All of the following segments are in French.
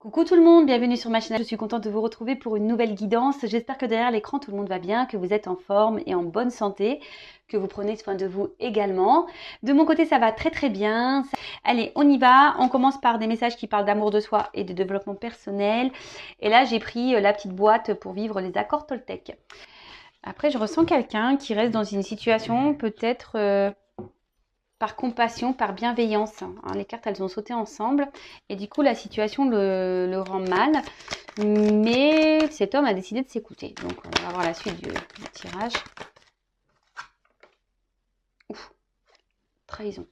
Coucou tout le monde, bienvenue sur ma chaîne. Je suis contente de vous retrouver pour une nouvelle guidance. J'espère que derrière l'écran tout le monde va bien, que vous êtes en forme et en bonne santé, que vous prenez soin de vous également. De mon côté, ça va très très bien. Allez, on y va. On commence par des messages qui parlent d'amour de soi et de développement personnel. Et là, j'ai pris la petite boîte pour vivre les accords Toltec. Après, je ressens quelqu'un qui reste dans une situation peut-être par compassion, par bienveillance. Hein. Les cartes, elles ont sauté ensemble et du coup, la situation le rend mal. Mais cet homme a décidé de s'écouter. Donc, on va voir la suite du tirage. Ouf, trahison.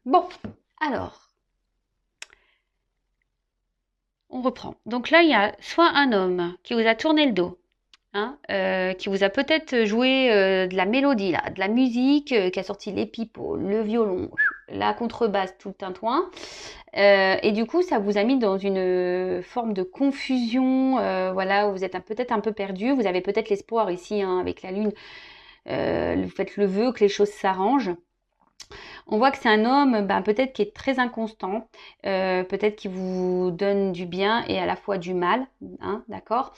Bon, alors, on reprend. Donc là, il y a soit un homme qui vous a tourné le dos, hein, qui vous a peut-être joué de la mélodie, là, de la musique, qui a sorti les pipeaux, le violon, la contrebasse, tout le tintouin. Et du coup, ça vous a mis dans une forme de confusion, voilà, où vous êtes peut-être un peu perdu. Vous avez peut-être l'espoir ici, hein, avec la lune, vous faites le vœu que les choses s'arrangent. On voit que c'est un homme, peut-être qui est très inconstant, peut-être qui vous donne du bien et à la fois du mal, hein, d'accord.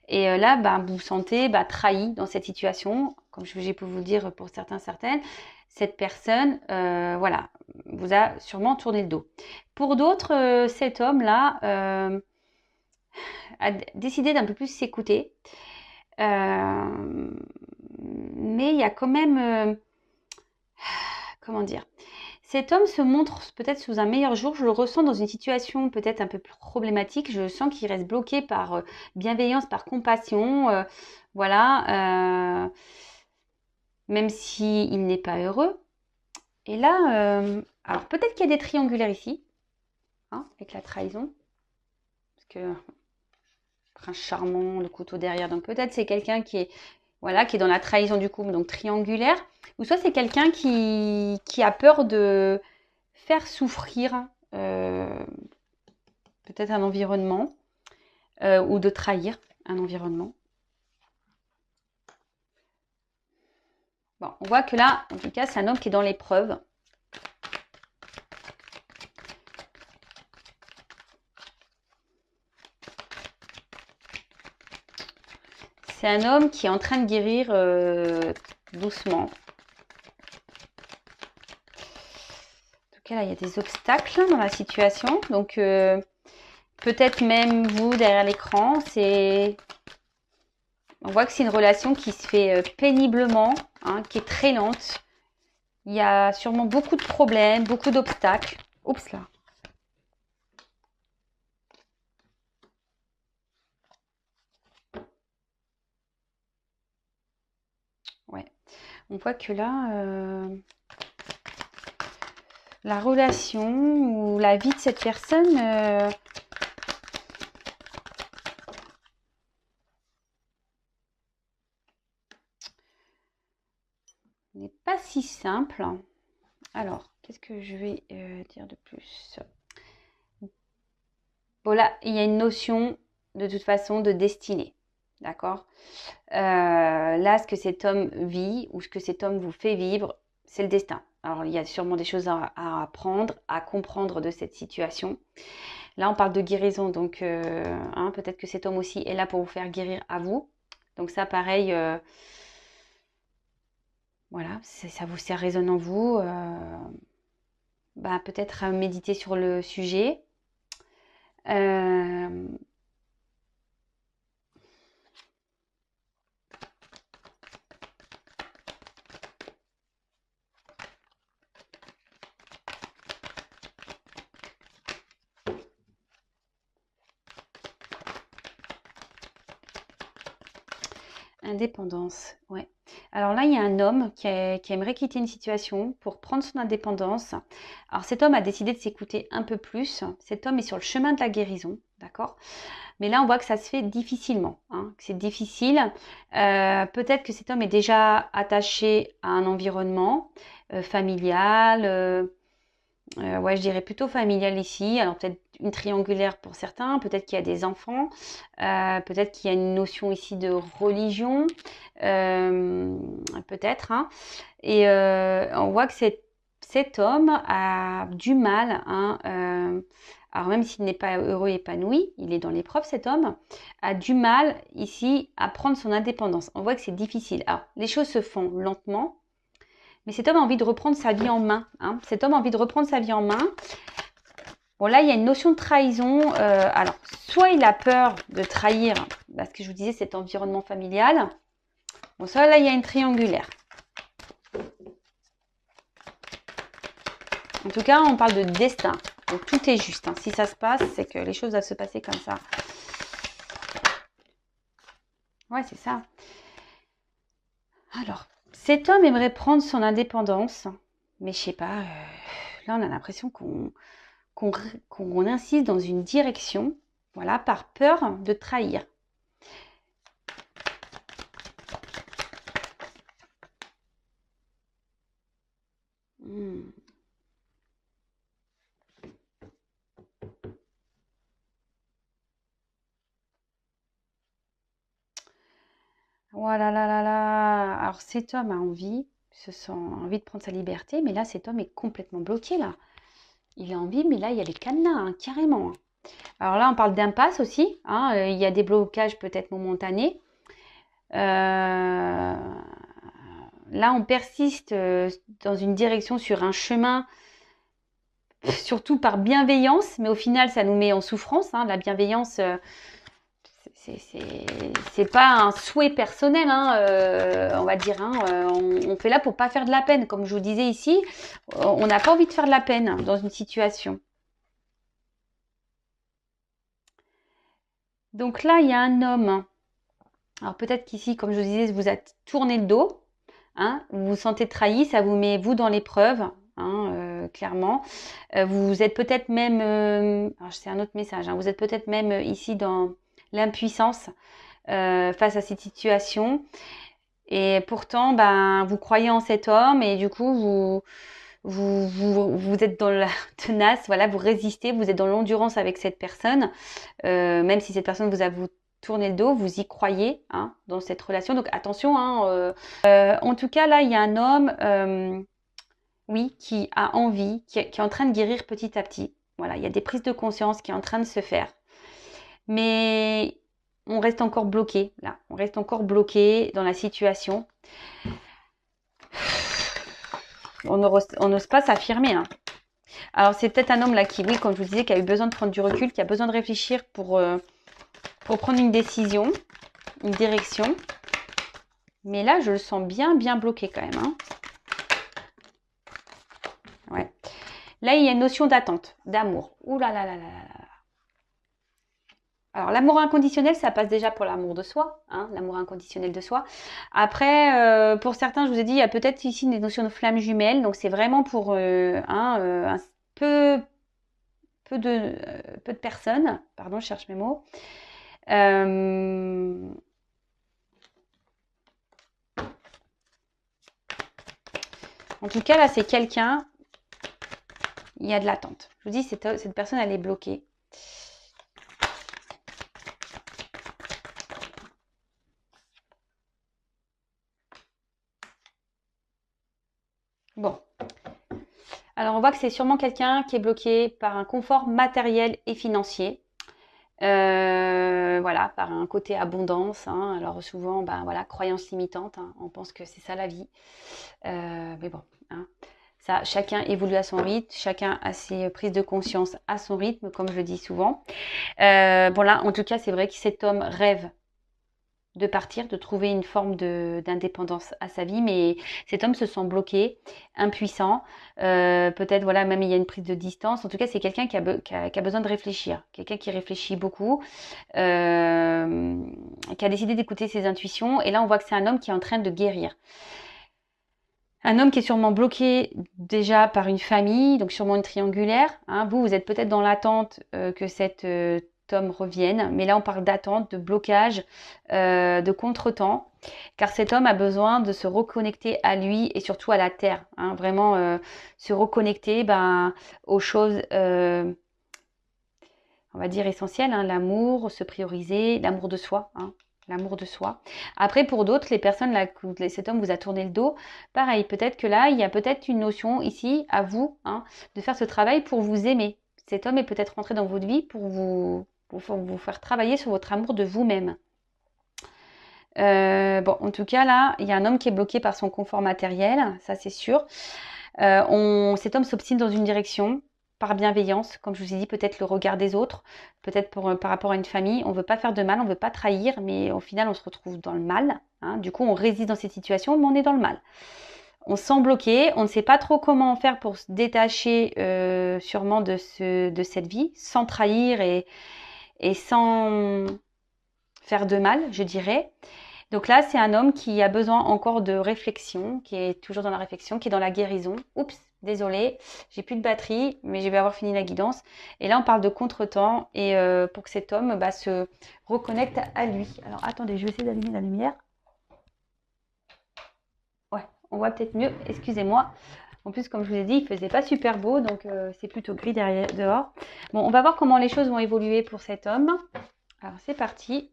Et là, vous vous sentez trahi dans cette situation, comme j'ai pu vous le dire pour certains, certaines. Cette personne, voilà, vous a sûrement tourné le dos. Pour d'autres, cet homme-là a décidé d'un peu plus s'écouter. Mais il y a quand même, comment dire, cet homme se montre peut-être sous un meilleur jour. Je le ressens dans une situation peut-être un peu plus problématique. Je sens qu'il reste bloqué par bienveillance, par compassion. Voilà. Même s'il n'est pas heureux. Et là, alors peut-être qu'il y a des triangulaires ici, hein, avec la trahison. Parce que prince charmant, le couteau derrière. Donc peut-être c'est quelqu'un qui est, voilà, qui est dans la trahison du couple, donc triangulaire. Ou soit c'est quelqu'un qui a peur de faire souffrir peut-être un environnement ou de trahir un environnement. Bon, on voit que là, en tout cas, c'est un homme qui est dans l'épreuve. C'est un homme qui est en train de guérir doucement. En tout cas, là, il y a des obstacles dans la situation. Donc, peut-être même vous, derrière l'écran, on voit que c'est une relation qui se fait péniblement, hein, qui est très lente. Il y a sûrement beaucoup de problèmes, beaucoup d'obstacles. Oups là. Ouais. On voit que là, la relation ou la vie de cette personne n'est pas si simple. Alors, qu'est-ce que je vais dire de plus? Bon, là, il y a une notion de toute façon de destinée. D'accord? Là, ce que cet homme vit ou ce que cet homme vous fait vivre, c'est le destin. Alors, il y a sûrement des choses à apprendre, à comprendre de cette situation. Là, on parle de guérison, donc hein, peut-être que cet homme aussi est là pour vous faire guérir à vous. Donc ça, pareil, voilà, ça résonne en vous. Peut-être méditer sur le sujet. Indépendance, ouais. Alors là, il y a un homme qui aimerait quitter une situation pour prendre son indépendance. Alors cet homme a décidé de s'écouter un peu plus. Cet homme est sur le chemin de la guérison, d'accord? Mais là, on voit que ça se fait difficilement, hein, que c'est difficile. Peut-être que cet homme est déjà attaché à un environnement familial, ouais, je dirais plutôt familial ici. Alors peut-être une triangulaire pour certains, peut-être qu'il y a des enfants, peut-être qu'il y a une notion ici de religion, euh, peut-être. Hein. Et on voit que cet homme a du mal, hein, alors même s'il n'est pas heureux, épanoui, il est dans l'épreuve, cet homme, a du mal ici à prendre son indépendance. On voit que c'est difficile. Alors, les choses se font lentement, mais cet homme a envie de reprendre sa vie en main. Hein. Cet homme a envie de reprendre sa vie en main. Bon, là, il y a une notion de trahison. Alors, soit il a peur de trahir, parce que je vous disais, cet environnement familial. Bon, ça, là, il y a une triangulaire. En tout cas, on parle de destin. Donc, tout est juste. Hein. Si ça se passe, c'est que les choses doivent se passer comme ça. Ouais, c'est ça. Alors, cet homme aimerait prendre son indépendance, mais je sais pas, là, on a l'impression qu'on insiste dans une direction, voilà, par peur de trahir. Voilà, là, là, là. Alors cet homme a envie, envie de prendre sa liberté, mais là, cet homme est complètement bloqué, là. Il a envie, mais là, il y a les cadenas, hein, carrément. Hein. Alors là, on parle d'impasse aussi. Hein, il y a des blocages peut-être momentanés. Là, on persiste dans une direction sur un chemin, surtout par bienveillance, mais au final, ça nous met en souffrance. Hein, la bienveillance, c'est pas un souhait personnel, hein, on va dire. Hein, on fait là pour pas faire de la peine. Comme je vous disais ici, on n'a pas envie de faire de la peine dans une situation. Donc là, il y a un homme. Alors peut-être qu'ici, comme je vous disais, vous a tourné le dos. Hein, vous vous sentez trahi, ça vous met vous dans l'épreuve, hein, clairement. Vous êtes peut-être même, alors c'est un autre message, hein, vous êtes peut-être même ici dans l'impuissance face à cette situation. Et pourtant, ben, vous croyez en cet homme et du coup, vous êtes dans la tenace, voilà, vous résistez, vous êtes dans l'endurance avec cette personne, même si cette personne vous tourné le dos, vous y croyez hein, dans cette relation. Donc attention, hein, en tout cas là, il y a un homme, oui, qui a envie, qui est en train de guérir petit à petit. Voilà, il y a des prises de conscience qui sont en train de se faire. Mais on reste encore bloqué, là. On reste encore bloqué dans la situation. On n'ose pas s'affirmer. Hein. Alors, c'est peut-être un homme là qui, oui, comme je vous disais, qui a eu besoin de prendre du recul, qui a besoin de réfléchir pour prendre une décision, une direction. Mais là, je le sens bien bloqué quand même. Hein. Ouais. Là, il y a une notion d'attente, d'amour. Ouh là là là là là. Alors, l'amour inconditionnel, ça passe déjà pour l'amour de soi, hein, l'amour inconditionnel de soi. Après, pour certains, je vous ai dit, il y a peut-être ici des notions de flammes jumelles. Donc, c'est vraiment pour un peu de personnes. Pardon, je cherche mes mots. En tout cas, là, c'est quelqu'un, il y a de l'attente. Je vous dis, cette personne, elle est bloquée. Bon. Alors, on voit que c'est sûrement quelqu'un qui est bloqué par un confort matériel et financier. Voilà, par un côté abondance. Hein. Alors, souvent, ben, voilà, croyance limitante. Hein. On pense que c'est ça la vie. Mais bon, hein. Ça, chacun évolue à son rythme. Chacun a ses prises de conscience à son rythme, comme je le dis souvent. Bon, là, en tout cas, c'est vrai que cet homme rêve de partir, de trouver une forme d'indépendance à sa vie, mais cet homme se sent bloqué, impuissant, peut-être voilà même il y a une prise de distance. En tout cas, c'est quelqu'un qui a besoin de réfléchir, quelqu'un qui réfléchit beaucoup, qui a décidé d'écouter ses intuitions. Et là, on voit que c'est un homme qui est en train de guérir. Un homme qui est sûrement bloqué déjà par une famille, donc sûrement une triangulaire. Hein. Vous êtes peut-être dans l'attente que cet homme revienne, mais là on parle d'attente, de blocage, de contretemps, car cet homme a besoin de se reconnecter à lui et surtout à la terre. Hein. Vraiment se reconnecter aux choses, on va dire essentielles, hein, l'amour, se prioriser, l'amour de soi. Hein. L'amour de soi. Après, pour d'autres, les personnes là, cet homme vous a tourné le dos, pareil, peut-être que là, il y a peut-être une notion ici, à vous, hein, de faire ce travail pour vous aimer. cet homme est peut-être rentré dans votre vie pour vous faire travailler sur votre amour de vous-même. Bon, en tout cas, là, il y a un homme qui est bloqué par son confort matériel, ça c'est sûr. Cet homme s'obstine dans une direction, par bienveillance, comme je vous ai dit, peut-être le regard des autres, peut-être par rapport à une famille. On ne veut pas faire de mal, on ne veut pas trahir, mais au final, on se retrouve dans le mal. Hein. Du coup, on résiste dans cette situation, mais on est dans le mal. On se sent bloqué, on ne sait pas trop comment faire pour se détacher sûrement de cette vie, sans trahir et sans faire de mal, je dirais. Donc là, c'est un homme qui a besoin encore de réflexion, qui est toujours dans la réflexion, qui est dans la guérison. Oups, désolé, j'ai plus de batterie, mais je vais avoir fini la guidance. Et là, on parle de contretemps et pour que cet homme se reconnecte à lui. Alors attendez, je vais essayer d'allumer la lumière. Ouais, on voit peut-être mieux, excusez-moi. En plus, comme je vous ai dit, il faisait pas super beau, donc c'est plutôt gris dehors. Bon, on va voir comment les choses vont évoluer pour cet homme. Alors c'est parti.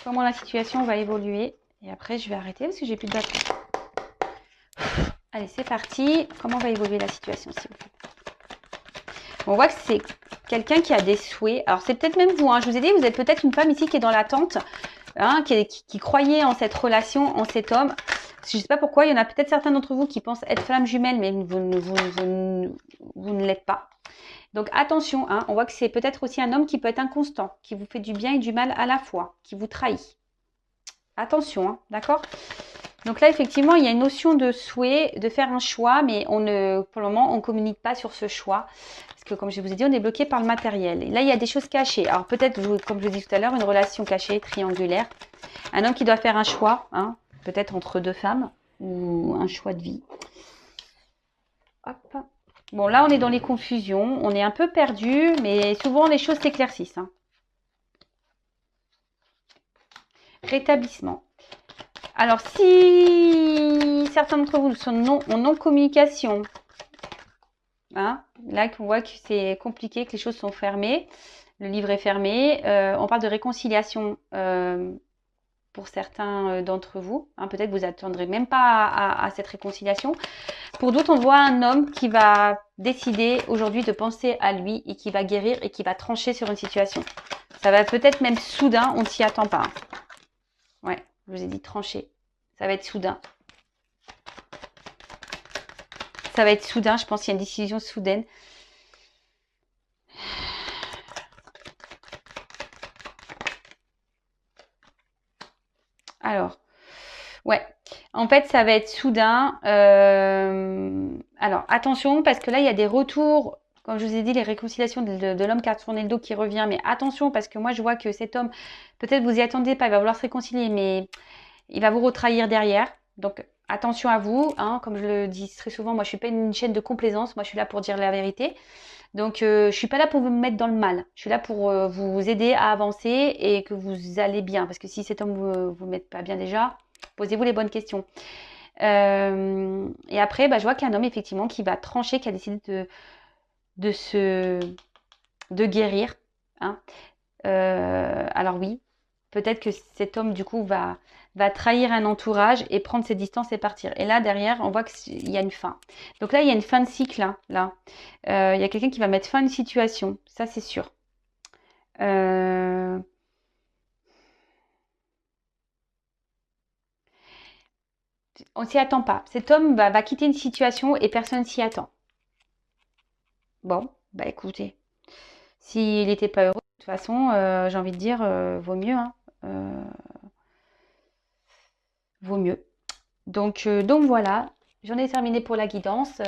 Comment la situation va évoluer. Et après, je vais arrêter parce que j'ai plus de batterie. Allez, c'est parti. Comment va évoluer la situation, s'il vous plaît? On voit que c'est quelqu'un qui a des souhaits. Alors, c'est peut-être même vous. Hein. Je vous ai dit, vous êtes peut-être une femme ici qui est dans l'attente, hein, qui croyait en cette relation, en cet homme. Je ne sais pas pourquoi. Il y en a peut-être certains d'entre vous qui pensent être flamme jumelle, mais vous ne l'êtes pas. Donc attention, hein, on voit que c'est peut-être aussi un homme qui peut être inconstant, qui vous fait du bien et du mal à la fois, qui vous trahit. Attention, hein, d'accord? Donc là, effectivement, il y a une notion de souhait, de faire un choix, mais pour le moment, on ne communique pas sur ce choix. Parce que comme je vous ai dit, on est bloqué par le matériel. Et là, il y a des choses cachées. Alors peut-être, comme je vous ai dit tout à l'heure, une relation cachée, triangulaire. Un homme qui doit faire un choix, hein, peut-être entre deux femmes, ou un choix de vie. Hop. Bon, là, on est dans les confusions. On est un peu perdu, mais souvent, les choses s'éclaircissent. Hein. Rétablissement. Alors, si certains d'entre vous sont en non-communication, hein, là, on voit que c'est compliqué, que les choses sont fermées. Le livre est fermé. On parle de réconciliation pour certains d'entre vous. Hein, peut-être que vous attendrez même pas à cette réconciliation. Pour d'autres, on voit un homme qui va décider aujourd'hui de penser à lui et qui va guérir et qui va trancher sur une situation. Ça va peut-être même soudain, on ne s'y attend pas. Ouais, je vous ai dit trancher. Ça va être soudain. Ça va être soudain, je pense qu'il y a une décision soudaine. Alors, ouais. En fait, ça va être soudain. Alors, attention, parce que là, il y a des retours. Comme je vous ai dit, les réconciliations de l'homme qui a tourné le dos qui revient. Mais attention, parce que moi, je vois que cet homme, peut-être vous y attendez pas, il va vouloir se réconcilier, mais il va vous retrahir derrière. Donc, attention à vous. Hein, comme je le dis très souvent, moi, je suis pas une chaîne de complaisance. Moi, je suis là pour dire la vérité. Donc, je suis pas là pour vous mettre dans le mal. Je suis là pour vous aider à avancer et que vous allez bien. Parce que si cet homme vous met pas bien déjà, posez-vous les bonnes questions. Et après, je vois qu'il y a un homme effectivement qui va trancher, qui a décidé de guérir. Hein. Alors oui, peut-être que cet homme du coup va trahir un entourage et prendre ses distances et partir. Et là derrière, on voit qu'il y a une fin. Donc là, il y a une fin de cycle. Hein, là, il y a quelqu'un qui va mettre fin à une situation. Ça, c'est sûr. On s'y attend pas. Cet homme va quitter une situation et personne s'y attend. Bon, écoutez, s'il n'était pas heureux, de toute façon, j'ai envie de dire, vaut mieux. Hein, vaut mieux. Donc voilà, j'en ai terminé pour la guidance.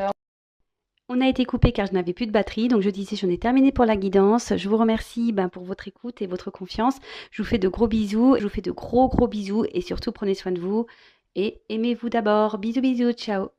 On a été coupé car je n'avais plus de batterie, donc je disais j'en ai terminé pour la guidance. Je vous remercie pour votre écoute et votre confiance. Je vous fais de gros bisous, je vous fais de gros bisous et surtout prenez soin de vous et aimez-vous d'abord. Bisous bisous, ciao.